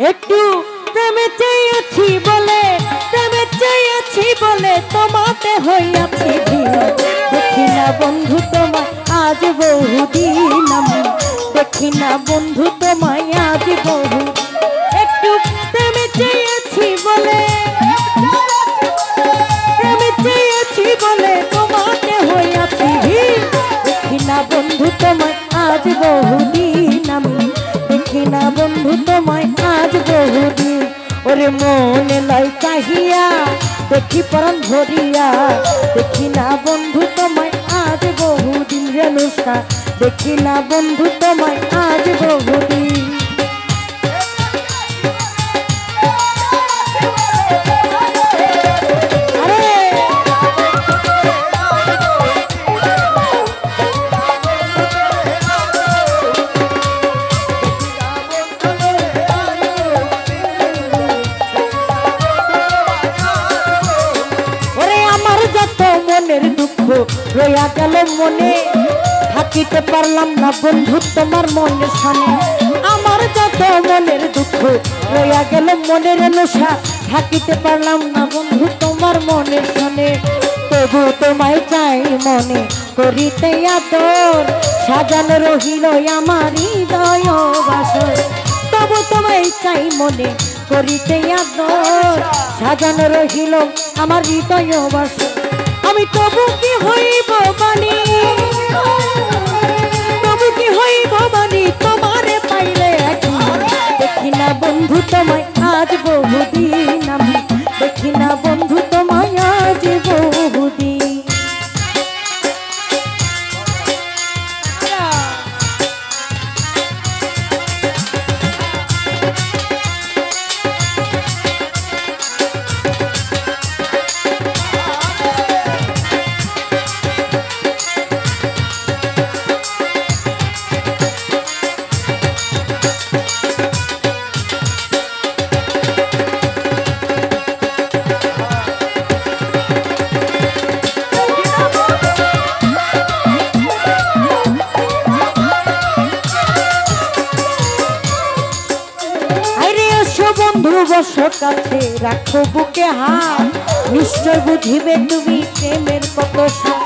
একটু প্রেমে চেয়েছি বলে, প্রেমে চেয়েছি বলে তোমাতে হইয়াছি ভিড়। দেখি না বন্ধু তোমায় আজ বহুদিন আমি, দেখি না বন্ধু তোমায় আজ বহু। একটু প্রেমে চেয়েছি বলে, প্রেমে চেয়েছি বলে তোমাতে হইয়াছি ভিড়। দেখি না বন্ধু তোমায় আজ বহুদিন আমি, দেখি না বন্ধু তোমায় আজ বহুদিন। ওরে মনে লাই চাহিয়া দেখি পরাণ ভরিয়া, দেখি না বন্ধু তোমায় আজ বহুদিন রে নুসকা, দেখি না বন্ধু তোমায় আজ বহুদিন। মনের দুঃখ রইয়া গেল মনে, থাকিতে পারলাম না বন্ধু তোমার মনের সামনে। আমার যত মনের দুঃখ রইয়া গেল মনের নেশা, থাকিতে পারলাম না বন্ধু তোমার মনের সামনে। তবু তোমায় চাই মনে করিতে আদর, সাজানো রহিল আমার হৃদয় বাসর। তবু তোমায় চাই মনে করিতে আদর, সাজানো রহিল আমার হৃদয় বাসর। আমি তবু কি হইব বাণী, তবু কি হইব বাণী তোমারে পাইলে একদিন। দেখি না বন্ধু তোমায় আজ বহুদিন আমি, দেখি না বন্ধু তোমায় আজ বহুদিন। বস কাছে রাখো বুকে হাত, নিশ্চয় বুঝিবে তুমি প্রেমের কত স্বাদ।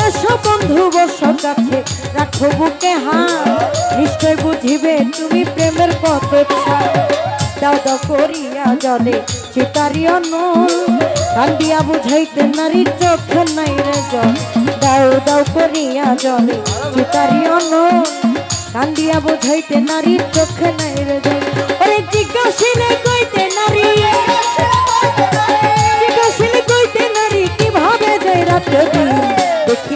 এসো বন্ধু বস কাছে রাখো বুকে হাত, নিশ্চয় বুঝিবে তুমি প্রেমের কত স্বাদ। দাও দাও করিয়া জলে চিতারিয়া নল, কান্দিয়া বুঝাইতে নারীর চোখে নাই রে জল। দাও দাও করিয়া জলে চিতারিয়া নল, কান্দিয়া বুঝাইতে নারীর চোখে নাই রে জল। ওরে জিজ্ঞাসিলে কইতে নারী, জিজ্ঞাসিলে কইতে নারী কিভাবে যায় রাত দিন। দেখি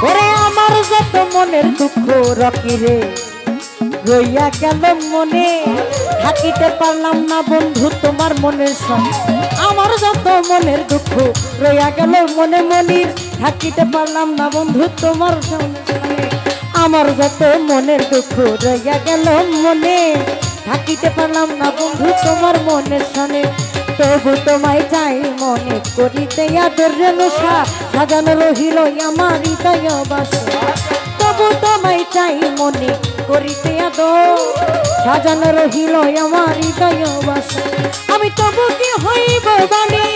ওরে আমার যত মনের দুঃখ রকি রে রইয়া গেল মনে, থাকিতে পারলাম না বন্ধু তোমার মনের সঙ্গে। আমার যত মনের দুঃখ রইয়া গেল মনে মনির, থাকিতে পারলাম না বন্ধু তোমার সঙ্গে। আমার যত মনের দুঃখ রইয়া গেল মনে, থাকিতে পারলাম না বন্ধু তোমার মনের সঙ্গে। তবু তোমায় চাই মনে করিতে আদর নেশা, সাজানো রহিল আমার হৃদয় বাসা। তবু তোমায় চাই মনে করিতে আদর, সাজানো রহিল আমার হৃদয় বাসা। আমি তবু কি হইব বাণী,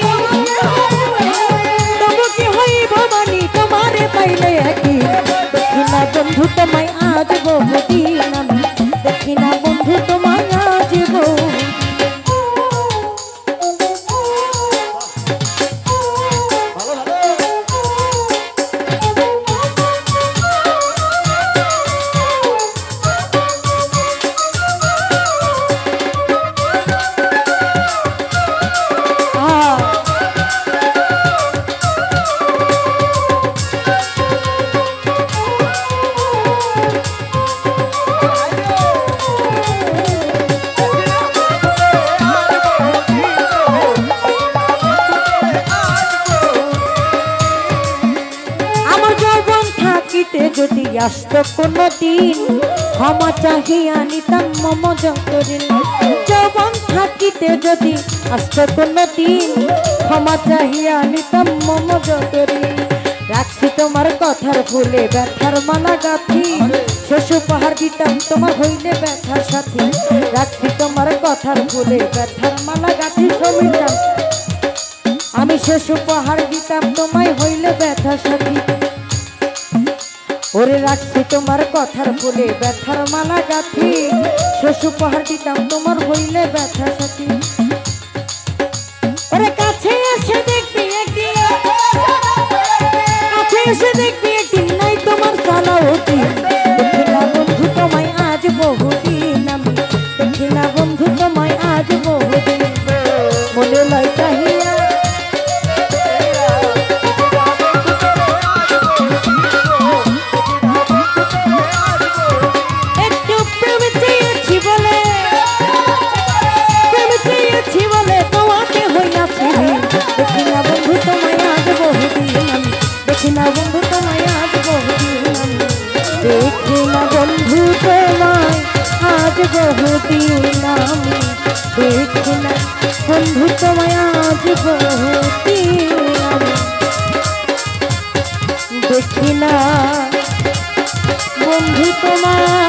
তবু কি হইব বাণী তোমারে পাইলে একদিন। দেখি না বন্ধু তোমায় আজ বহুদিন আমি, দেখি না বন্ধু তোমায় আজ বহুদিন। যদি আসতো কোনো দিন, ক্ষমা চাহিয়া নিতাম মম যতদিন যৌবন থাকিতে যদি আসত কোনো দিন ক্ষমা চাহিয়া নিতাম মম যতদিন রাখছি তোমার কথার ভুলে ব্যথার মালা গাথি শেষ উপহার দিতাম তোমার হইলে ব্যথার সাথী রাখছি তোমার কথার ভুলে ব্যথার মালা গাথি সমিতাম আমি শেষ উপহার দিতাম তোমায় হইলে ব্যথার সাথী ওরে রাখছি তোমার কথার ভুলে ব্যথার মালা গাথি শেষ উপহার দিতাম তোমার হইলে ব্যথা সাথী ওরে কাছে এসে দেখবি একদিন কাছে এসে দেখবি একদিন নাই তোমার সালা অতি দেখি না বন্ধু তোমায় আজ বহুদিন আমি দেখি না বন্ধু তোমায় আজ বহুদিন মনে লয় চাহিয়া দেখি না বন্ধু তোমায় আজ বহুদিন আমি দেখি না বন্ধু তোমায় আজ বহুদিন আমি দেখি না বন্ধু তোমায় আজ বহুদিন আমি দেখি না বন্ধু তোমায় আজ বহুদিন আমি দেখি না বন্ধু তোমায়